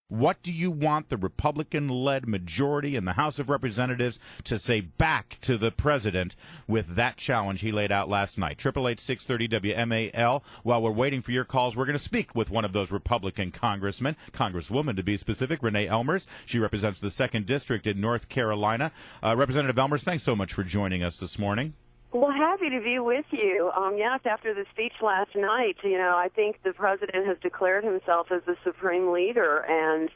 What do you want the Republican-led majority in the House of Representatives to say back to the president with that challenge he laid out last night? 888-630 WMAL. While we're waiting for your calls, we're going to speak with one of those Republican congressmen, Congresswoman to be specific, Renee Ellmers. She represents the 2nd District in North Carolina. Representative Ellmers, thanks so much for joining us this morning. Well, happy to be with you. Yes, after the speech last night, I think the president has declared himself as the supreme leader, and,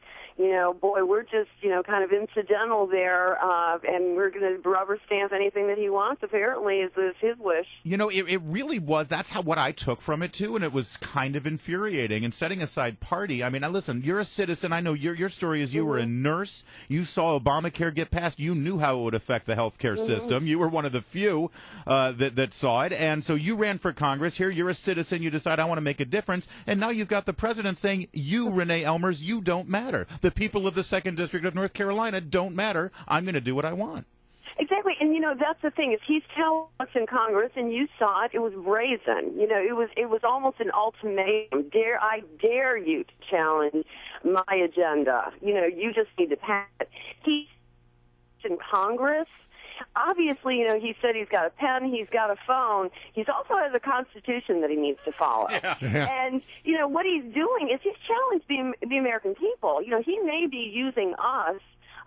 boy, we're just, kind of incidental there, and we're going to rubber stamp anything that he wants, apparently, is his wish. It really was. That's what I took from it, too, and it was kind of infuriating. And setting aside party, listen, you're a citizen. I know your story is you were a nurse. You saw Obamacare get passed. You knew how it would affect the health care system. You were one of the few that saw it, and so you ran for Congress. Here, you're a citizen. You decide, I want to make a difference, and now you've got the president saying, you, Renee Ellmers, you don't matter. The people of the 2nd District of North Carolina don't matter. I'm going to do what I want. Exactly, and that's the thing is he's telling us in Congress, and you saw it. It was brazen. It was almost an ultimatum. I dare you to challenge my agenda. You just need to pass it. He's in Congress. Obviously, he said he's got a pen, he's got a phone. He also has a constitution that he needs to follow. Yeah. And, what he's doing is he's challenged the American people. He may be using us,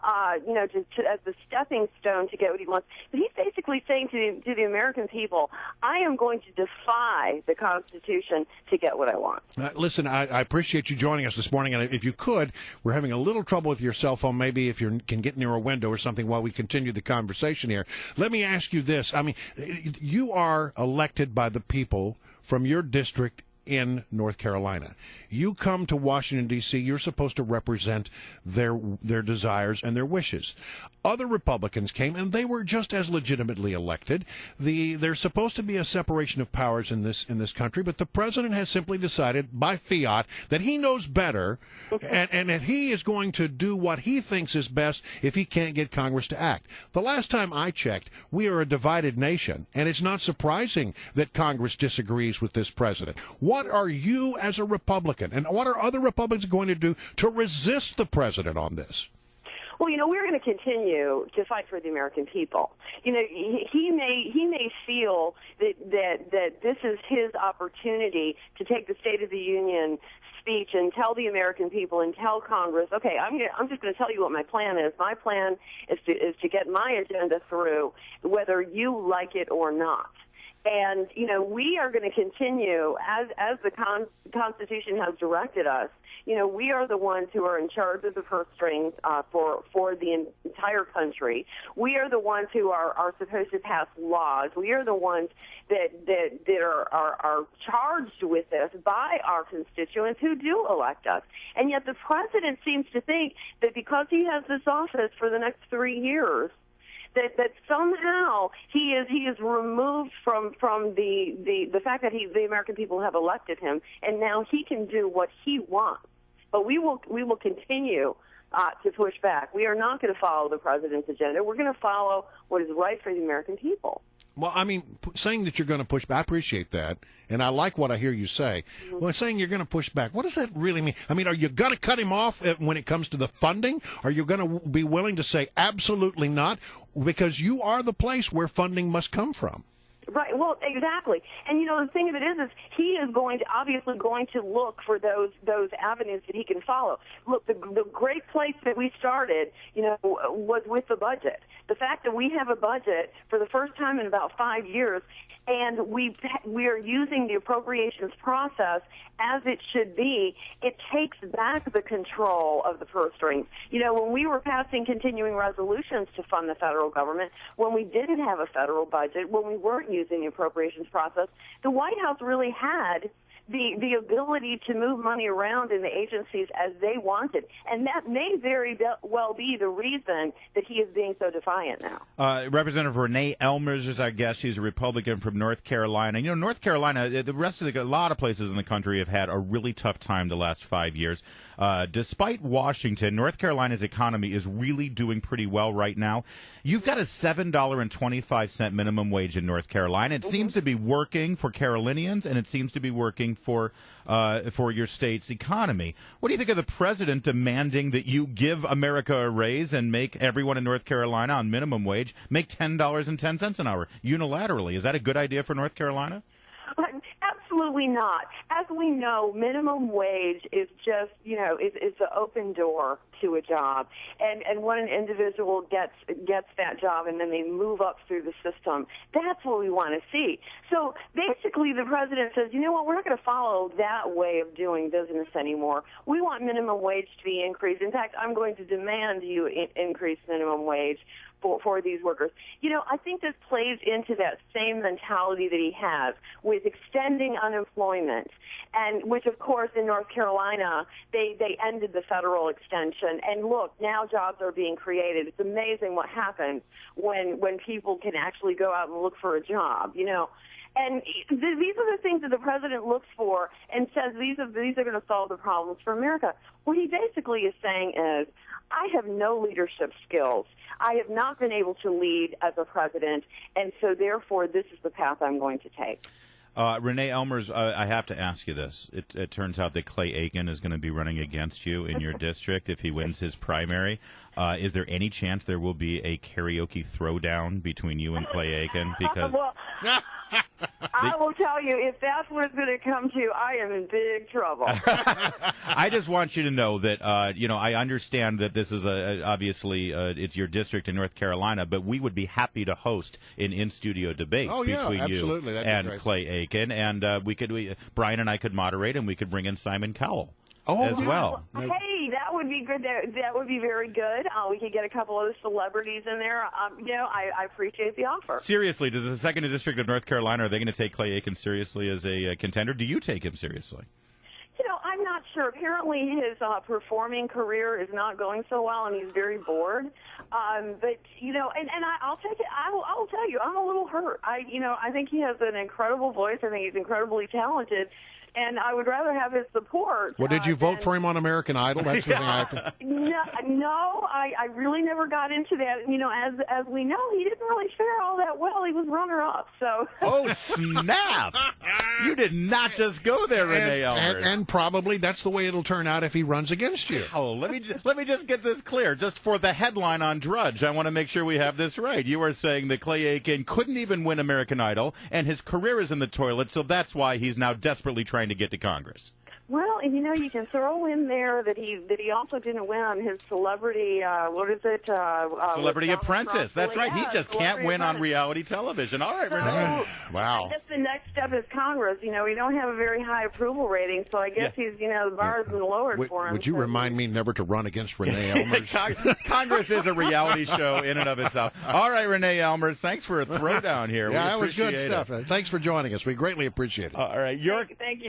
as the stepping stone to get what he wants. But he's basically saying to the American people, I am going to defy the Constitution to get what I want. Listen, I appreciate you joining us this morning. And if you could, we're having a little trouble with your cell phone. Maybe if you can get near a window or something while we continue the conversation here. Let me ask you this. You are elected by the people from your district in North Carolina. You come to Washington, D.C., you're supposed to represent their desires and their wishes. Other Republicans came, and they were just as legitimately elected. There's supposed to be a separation of powers in this country, but the president has simply decided by fiat that he knows better and that he is going to do what he thinks is best if he can't get Congress to act. The last time I checked, we are a divided nation, and it's not surprising that Congress disagrees with this president. What are you as a Republican, and what are other Republicans going to do to resist the president on this? Well, we're going to continue to fight for the American people. He may feel that this is his opportunity to take the State of the Union speech and tell the American people and tell Congress, okay, I'm just going to tell you what my plan is. My plan is to get my agenda through, whether you like it or not. And, we are going to continue, as the Constitution has directed us, we are the ones who are in charge of the purse strings for the entire country. We are the ones who are supposed to pass laws. We are the ones that are charged with this by our constituents who do elect us. And yet the president seems to think that because he has this office for the next 3 years, that somehow he is removed from the fact that the American people have elected him, and now he can do what he wants. But we will continue to push back. We are not going to follow the president's agenda. We're going to follow what is right for the American people. Well, saying that you're going to push back, I appreciate that, and I like what I hear you say. Mm-hmm. Well, saying you're going to push back, what does that really mean? Are you going to cut him off when it comes to the funding? Are you going to be willing to say absolutely not? Because you are the place where funding must come from. Right. Well, exactly. And the thing of it is he is obviously going to look for those avenues that he can follow. Look, the great place that we started, was with the budget. The fact that we have a budget for the first time in about 5 years, and we are using the appropriations process as it should be, it takes back the control of the purse strings. When we were passing continuing resolutions to fund the federal government, when we didn't have a federal budget, when we weren't using the appropriations process, the White House really had the ability to move money around in the agencies as they wanted. And that may very well be the reason that he is being so defiant now. Representative Renee Ellmers is our guest. She's a Republican from North Carolina. North Carolina, the rest of a lot of places in the country have had a really tough time the last 5 years. Despite Washington, North Carolina's economy is really doing pretty well right now. You've got a $7.25 minimum wage in North Carolina. It seems to be working for Carolinians, and it seems to be working doing for your state's economy. What do you think of the president demanding that you give America a raise and make everyone in North Carolina on minimum wage make $10.10 an hour unilaterally? Is that a good idea for North Carolina? Absolutely not. As we know, minimum wage is just, is the open door to a job. And when an individual gets that job and then they move up through the system, that's what we want to see. So basically the president says, you know what, we're not going to follow that way of doing business anymore. We want minimum wage to be increased. In fact, I'm going to demand you increase minimum wage for these workers. I think this plays into that same mentality that he has with extending unemployment, and which, of course, in North Carolina, they ended the federal extension. And look, now jobs are being created. It's amazing what happens when people can actually go out and look for a job, And these are the things that the president looks for and says these are going to solve the problems for America. What he basically is saying is, I have no leadership skills. I have not been able to lead as a president, and so therefore this is the path I'm going to take. Renee Ellmers, I have to ask you this. It turns out that Clay Aiken is going to be running against you in your district if he wins his primary. Is there any chance there will be a karaoke throwdown between you and Clay Aiken? Because I will tell you, if that's what it's going to come to, I am in big trouble. I just want you to know that, I understand that this is obviously it's your district in North Carolina, but we would be happy to host an in-studio debate between absolutely. you and Clay Aiken, and Brian and I could moderate, and we could bring in Simon Cowell as well. Hey, that would be good. That would be very good. We could get a couple of celebrities in there. I appreciate the offer. Seriously, does the 2nd District of North Carolina, are they going to take Clay Aiken seriously as a contender? Do you take him seriously? I'm not sure. Apparently, his performing career is not going so well, and he's very bored. But I'll take it. I will tell you, I'm a little hurt. I think he has an incredible voice. I think he's incredibly talented. And I would rather have his support. Well, did you vote for him on American Idol? That's the thing I have to... No, I really never got into that. As we know, he didn't really fare all that well. He was runner-up, so... Oh, snap! You did not just go there, Renee Ellmers. And probably that's the way it'll turn out if he runs against you. Oh, let me just get this clear. Just for the headline on Drudge, I want to make sure we have this right. You are saying that Clay Aiken couldn't even win American Idol, and his career is in the toilet, so that's why he's now desperately trying to get to Congress. Well, and you can throw in there that he also didn't win on his celebrity. Celebrity Apprentice. That's right. He just can't win on reality television. All right, Renee. Wow. I guess the next step is Congress. We don't have a very high approval rating, so I guess he's the bar has been lowered for him. Would you remind me never to run against Renee Ellmers? Congress is a reality show in and of itself. All right, Renee Ellmers. Thanks for a throwdown here. Yeah, that was good it. stuff. Thanks for joining us. We greatly appreciate it. All right, thank you.